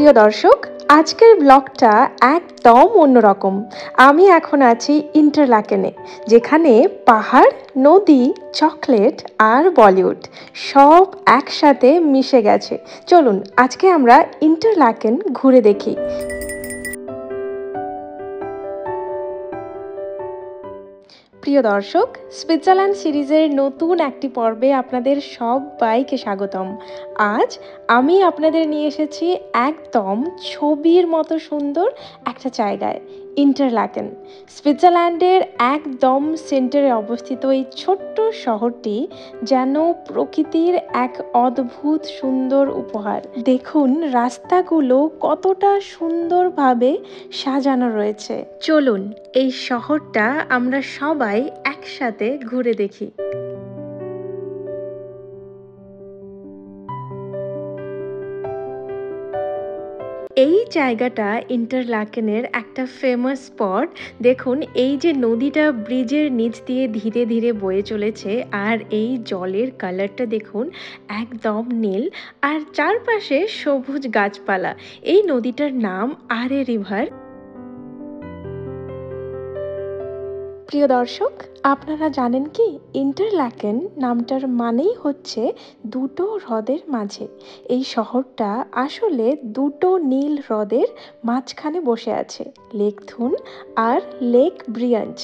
প্রিয় দর্শক, আজকের ব্লগটা একদম অন্যরকম। আমি এখন আছি ইন্টারলাকেনে, যেখানে পাহাড়, নদী, চকলেট আর বলিউড সব একসাথে মিশে গেছে। চলুন আজকে আমরা ইন্টারলাকেন ঘুরে দেখি। প্রিয় দর্শক, সুইজারল্যান্ড সিরিজের নতুন একটি পর্বে আপনাদের সবাইকে স্বাগতম। আজ আমি আপনাদের নিয়ে এসেছি একদম ছবির মতো সুন্দর একটা জায়গায়, ইন্টারলাকেন। সুইজারল্যান্ডের একদম সেন্টারে অবস্থিত এই ছোট্ট শহরটি যেন প্রকৃতির এক অদ্ভুত সুন্দর উপহার। দেখুন রাস্তাগুলো কতটা সুন্দরভাবে সাজানো রয়েছে। চলুন এই শহরটা আমরা সবাই একসাথে ঘুরে দেখি। এই জায়গাটা ইন্টারলাকেনের একটা ফেমাস স্পট। দেখুন এই যে নদীটা ব্রিজের নিচ দিয়ে ধীরে ধীরে বয়ে চলেছে, আর এই জলের কালারটা দেখুন একদম নীল, আর চারপাশে সবুজ গাছপালা। এই নদীটার নাম আরে রিভার। প্রিয় দর্শক, আপনারা জানেন কি ইন্টারলাকেন নামটার মানেই হচ্ছে দুটো হ্রদের মাঝে। এই শহরটা আসলে দুটো নীল হ্রদের মাঝখানে বসে আছে, লেক থুন আর লেক ব্রিয়াঞ্চ।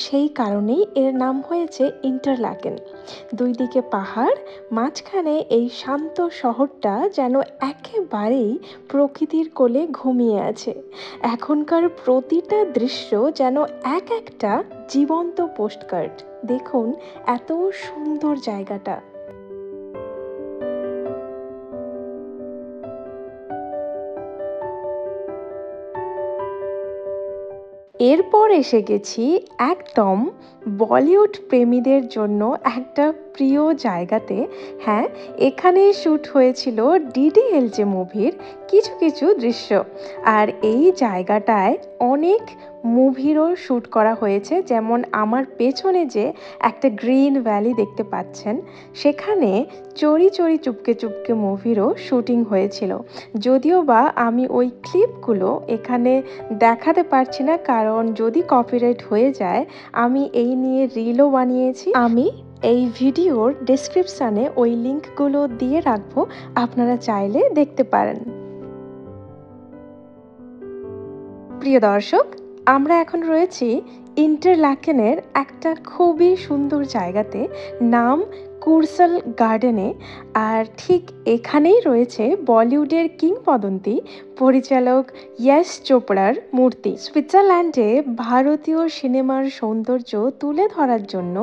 সেই কারণেই এর নাম হয়েছে ইন্টারলাকেন। দুই দিকে পাহাড়, মাঝখানে এই শান্ত শহরটা যেন একেবারেই প্রকৃতির কোলে ঘুমিয়ে আছে। এখনকার প্রতিটা দৃশ্য যেন এক একটা জীবন্ত পোস্টকার্ড। দেখুন এত সুন্দর জায়গাটা। এরপর এসে গেছি একদম বলিউড প্রেমীদের জন্য একটা প্রিয় জায়গাতে। হ্যাঁ, এখানে শ্যুট হয়েছিল ডিডিএলজে মুভির কিছু কিছু দৃশ্য, আর এই জায়গাটায় অনেক মুভিরও শ্যুট করা হয়েছে। যেমন আমার পেছনে যে একটা গ্রিন ভ্যালি দেখতে পাচ্ছেন, সেখানে চোরি চোরি চুপকে চুপকে মুভিরও শ্যুটিং হয়েছিল। যদিও বা আমি ওই ক্লিপগুলো এখানে দেখাতে পারছি না, কারণ যদি কপিরাইট হয়ে যায়। আমি এই নিয়ে রিলও বানিয়েছি। আমি এই ভিডিওর ডেসক্রিপশানে ওই লিঙ্কগুলো দিয়ে রাখবো, আপনারা চাইলে দেখতে পারেন। প্রিয় দর্শক, আমরা এখন রয়েছি ইন্টারলাকেনের একটা খুবই সুন্দর জায়গাতে, নাম কুরসাল গার্ডেনে। আর ঠিক এখানেই রয়েছে বলিউডের কিংবদন্তি পরিচালক ইয়াশ চোপড়ার মূর্তি। সুইজারল্যান্ডে ভারতীয় সিনেমার সৌন্দর্য তুলে ধরার জন্য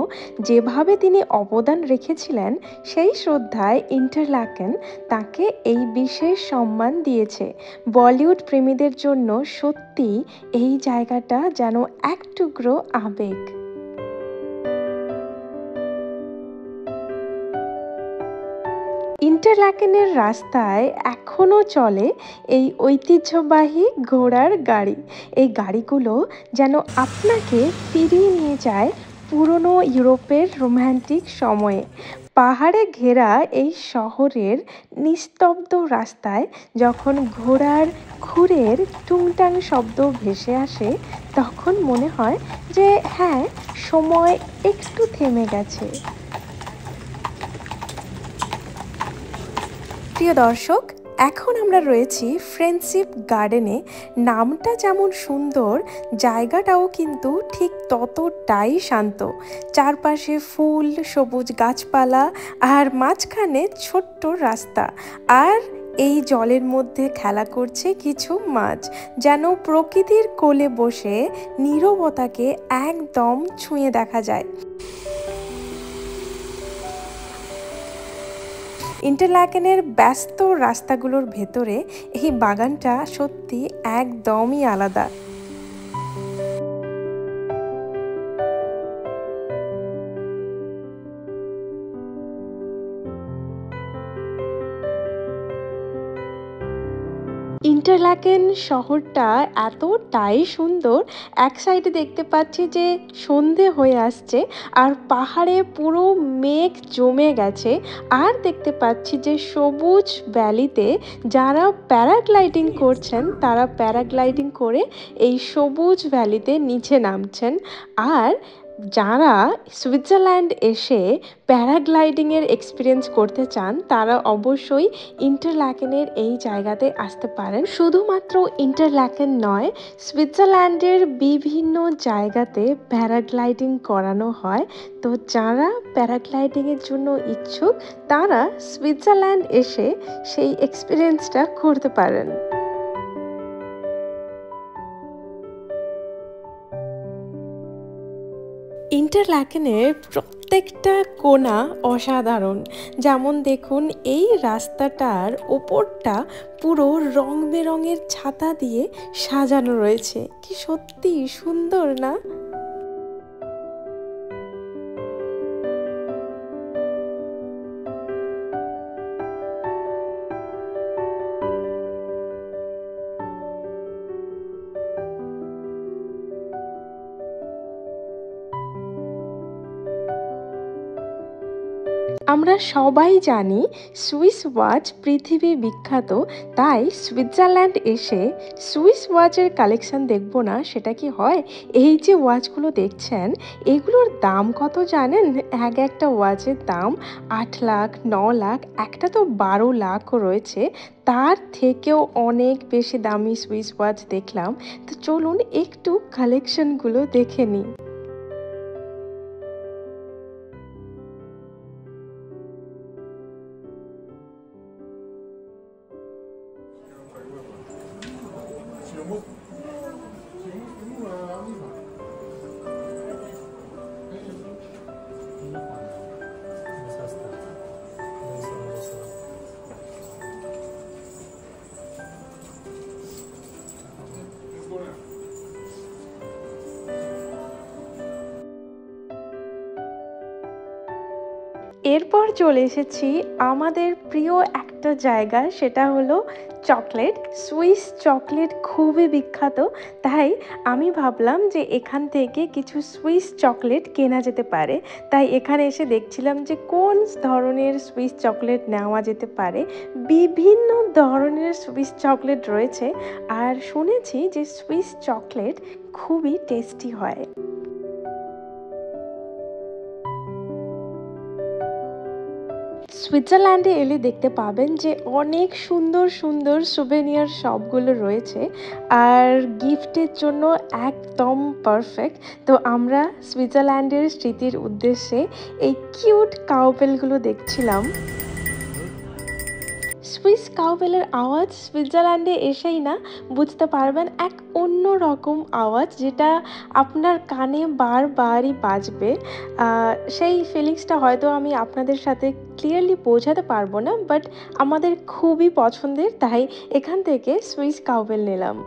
যেভাবে তিনি অবদান রেখেছিলেন, সেই শ্রদ্ধায় ইন্টারলাকেন তাকে এই বিশেষ সম্মান দিয়েছে। বলিউড প্রেমীদের জন্য সত্যি এই জায়গাটা যেন এক টুকরো আবেগ। ইন্টারলাকেনের রাস্তায় এখনও চলে এই ঐতিহ্যবাহী ঘোড়ার গাড়ি। এই গাড়িগুলো যেন আপনাকে ফিরিয়ে নিয়ে যায় পুরনো ইউরোপের রোম্যান্টিক সময়ে। পাহাড়ে ঘেরা এই শহরের নিস্তব্ধ রাস্তায় যখন ঘোড়ার খুরের টুংটাং শব্দ ভেসে আসে, তখন মনে হয় যে হ্যাঁ, সময় একটু থেমে গেছে। প্রিয় দর্শক, এখন আমরা রয়েছি ফ্রেন্ডশিপ গার্ডেনে। নামটা যেমন সুন্দর, জায়গাটাও কিন্তু ঠিক ততটাই শান্ত। চারপাশে ফুল, সবুজ গাছপালা, আর মাঝখানে ছোট্ট রাস্তা, আর এই জলের মধ্যে খেলা করছে কিছু মাছ, যেন প্রকৃতির কোলে বসে নীরবতাকে একদম ছুঁয়ে দেখা যায়। ইন্টারলাকেনের ব্যস্ত রাস্তাগুলোর ভেতরে এই বাগানটা সত্যি একদমই আলাদা। ইন্টারলাকেন শহরটা এতটাই সুন্দর। এক সাইডে দেখতে পাচ্ছি যে সন্ধে হয়ে আসছে আর পাহাড়ে পুরো মেঘ জমে গেছে। আর দেখতে পাচ্ছি যে সবুজ ভ্যালিতে যারা প্যারাগ্লাইডিং করছেন তারা প্যারাগ্লাইডিং করে এই সবুজ ভ্যালিতে নিচে নামছেন। আর যারা সুইজারল্যান্ড এসে প্যারাগ্লাইডিংয়ের এক্সপিরিয়েন্স করতে চান তারা অবশ্যই ইন্টারল্যাকেনের এই জায়গাতে আসতে পারেন। শুধুমাত্র ইন্টারল্যাকেন নয়, সুইজারল্যান্ডের বিভিন্ন জায়গাতে প্যারাগ্লাইডিং করানো হয়। তো যারা প্যারাগ্লাইডিংয়ের জন্য ইচ্ছুক তারা সুইজারল্যান্ড এসে সেই এক্সপিরিয়েন্সটা করতে পারেন। ইন্টারল্যাকেনের প্রত্যেকটা কোণা অসাধারণ। যেমন দেখুন, এই রাস্তাটার ওপরটা পুরো রং বেরঙের ছাতা দিয়ে সাজানো রয়েছে। কি সত্যি সুন্দর না? আমরা সবাই জানি সুইস ওয়াচ পৃথিবী বিখ্যাত। তাই সুইজারল্যান্ড এসে সুইস ওয়াচের কালেকশন দেখব না সেটা কি হয়? এই যে ওয়াচগুলো দেখছেন এগুলোর দাম কত জানেন? একটা ওয়াচের দাম 8 লাখ, 9 লাখ, একটা তো 12 লাখও রয়েছে। তার থেকেও অনেক বেশি দামি সুইস ওয়াচ দেখলাম। তো চলুন একটু কালেকশনগুলো দেখে নিই। এরপর চলে এসেছি আমাদের প্রিয় একটা জায়গা, সেটা হলো চকলেট। সুইস চকলেট খুবই বিখ্যাত। তাই আমি ভাবলাম যে এখান থেকে কিছু সুইস চকলেট কেনা যেতে পারে। তাই এখানে এসে দেখছিলাম যে কোন ধরনের সুইস চকলেট নেওয়া যেতে পারে। বিভিন্ন ধরনের সুইস চকলেট রয়েছে আর শুনেছি যে সুইস চকলেট খুবই টেস্টি হয়। সুইজারল্যান্ডে এলে দেখতে পাবেন যে অনেক সুন্দর সুন্দর সুভেনিয়ার শপগুলো রয়েছে আর গিফটের জন্য একদম পারফেক্ট। তো আমরা সুইজারল্যান্ডের স্মৃতির উদ্দেশ্যে এই কিউট কাউপেলগুলো দেখছিলাম। সুইস কাউবেলের আওয়াজ সুইজারল্যান্ডে এসেই না বুঝতে পারবেন, এক অন্য রকম আওয়াজ যেটা আপনার কানে বারবারই বাজবে। সেই ফিলিংসটা হয়তো আমি আপনাদের সাথে ক্লিয়ারলি বোঝাতে পারবো না, বাট আমাদের খুবই পছন্দের। তাই এখান থেকে সুইস কাউবেল নিলাম।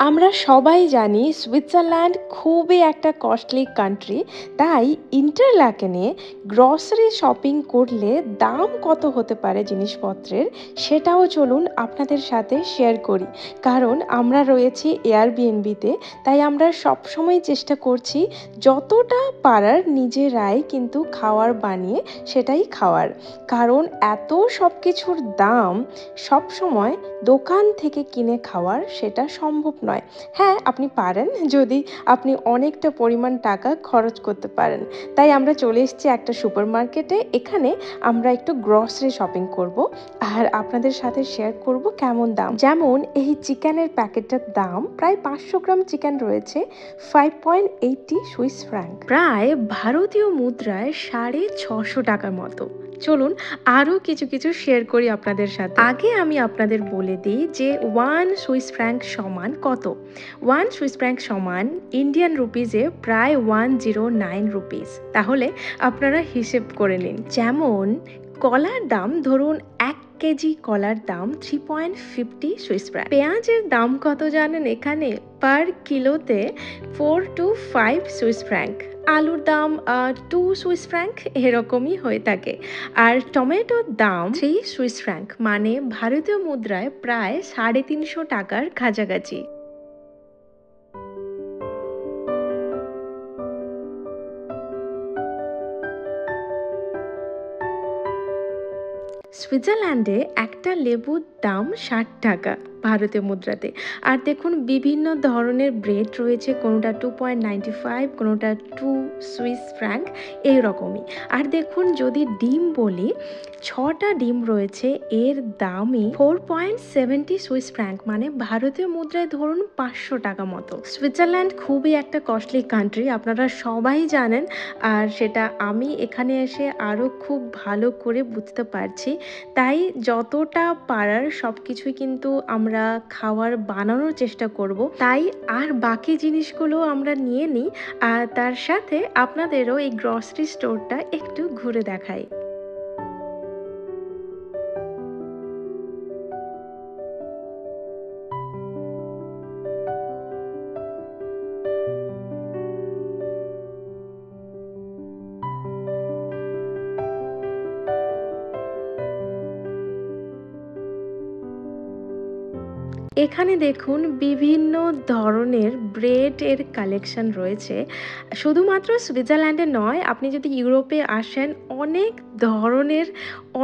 আমরা সবাই জানি সুইজারল্যান্ড খুবই একটা কস্টলি কান্ট্রি। তাই ইন্টারল্যাকেনে গ্রসারি শপিং করলে দাম কত হতে পারে জিনিসপত্রের সেটাও চলুন আপনাদের সাথে শেয়ার করি। কারণ আমরা রয়েছি এয়ারবিএনবিতে, তাই আমরা সবসময় চেষ্টা করছি যতটা পারার নিজেরাই কিন্তু খাওয়ার বানিয়ে সেটাই খাওয়ার। কারণ এত সব কিছুর দাম সবসময় দোকান থেকে কিনে খাওয়ার সেটা সম্ভব নয়। হ্যাঁ, আপনি পারেন যদি আপনি অনেকটা পরিমাণ টাকা খরচ করতে পারেন। তাই আমরা চলে এসেছি একটা সুপার মার্কেটে। এখানে আমরা একটু গ্রসারি শপিং করব আর আপনাদের সাথে শেয়ার করব কেমন দাম। যেমন এই চিকেনের প্যাকেটটার দাম প্রায় 500 গ্রাম চিকেন রয়েছে 5.80 সুইস ফ্র্যাঙ্ক, প্রায় ভারতীয় মুদ্রায় 650 টাকার মতো। চলুন আরও কিছু কিছু শেয়ার করি আপনাদের সাথে। আগে আমি আপনাদের বলে দিই যে 1 সুইস ফ্র্যাঙ্ক সমান কত। 1 সুইস ফ্র্যাঙ্ক সমান ইন্ডিয়ান রুপিজে প্রায় 109 রুপিস। তাহলে আপনারা হিসেব করে নিন। যেমন কলার দাম ধরুন 1 কেজি কলার দাম 3.50 সুইস ফ্র্যাঙ্ক। পেঁয়াজের দাম কত জানেন এখানে? পার কিলোতে 4 to 5 সুইস ফ্র্যাঙ্ক। আলুর দাম 2 সুইস ফ্র্যাঙ্ক এরকমই হয়ে থাকে। আর টমেটোর দাম 3 সুইস ফ্র্যাঙ্ক, মানে ভারতীয় মুদ্রায় প্রায় 350 টাকার কাছাকাছি। সুইজারল্যান্ডে একটা লেবুর দাম 60 টাকা ভারতীয় মুদ্রাতে। আর দেখুন বিভিন্ন ধরনের ব্রেড রয়েছে, কোনোটা 2.95, কোনোটা 2 সুইস ফ্র্যাঙ্ক এইরকমই। আর দেখুন যদি ডিম বলি, 6টা ডিম রয়েছে, এর দামই 4.70 সুইস ফ্র্যাঙ্ক, মানে ভারতীয় মুদ্রায় ধরুন 500 টাকা মতো। সুইজারল্যান্ড খুবই একটা কস্টলি কান্ট্রি, আপনারা সবাই জানেন। আর সেটা আমি এখানে এসে আরও খুব ভালো করে বুঝতে পারছি। তাই যতটা পারার সব কিছুই কিন্তু আমরা খাওয়ার বানানোর চেষ্টা করব। তাই আর বাকি জিনিসগুলো আমরা নিয়ে নিই, আর তার সাথে আপনাদেরও এই গ্রসারি স্টোরটা একটু ঘুরে দেখাই। এখানে দেখুন বিভিন্ন ধরনের ব্রেড এর কালেকশন রয়েছে। শুধুমাত্র সুইজারল্যান্ডে নয়, আপনি যদি ইউরোপে আসেন অনেক ধরনের,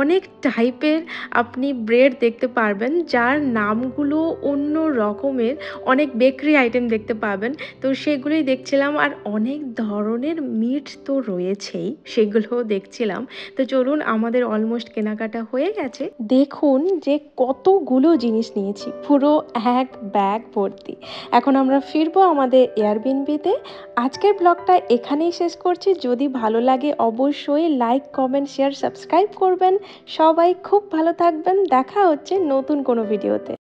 অনেক টাইপের আপনি ব্রেড দেখতে পারবেন, যার নামগুলো অন্য রকমের। অনেক বেকারি আইটেম দেখতে পাবেন, তো সেগুলোই দেখছিলাম। আর অনেক ধরনের মিট তো রয়েছেই, সেগুলোও দেখছিলাম। তো চলুন, আমাদের অলমোস্ট কেনাকাটা হয়ে গেছে। দেখুন যে কতগুলো জিনিস নিয়েছি, পুরো এক ব্যাগ ভর্তি। এখন আমরা ফিরবো আমাদের এয়ারবিএনবিতে। আজকের ব্লগটা এখানেই শেষ করছি। যদি ভালো লাগে অবশ্যই লাইক, কমেন্ট, শেয়ার, সাবস্ক্রাইব করবেন। সবাই খুব ভালো থাকবেন। দেখা হচ্ছে নতুন কোনো ভিডিওতে।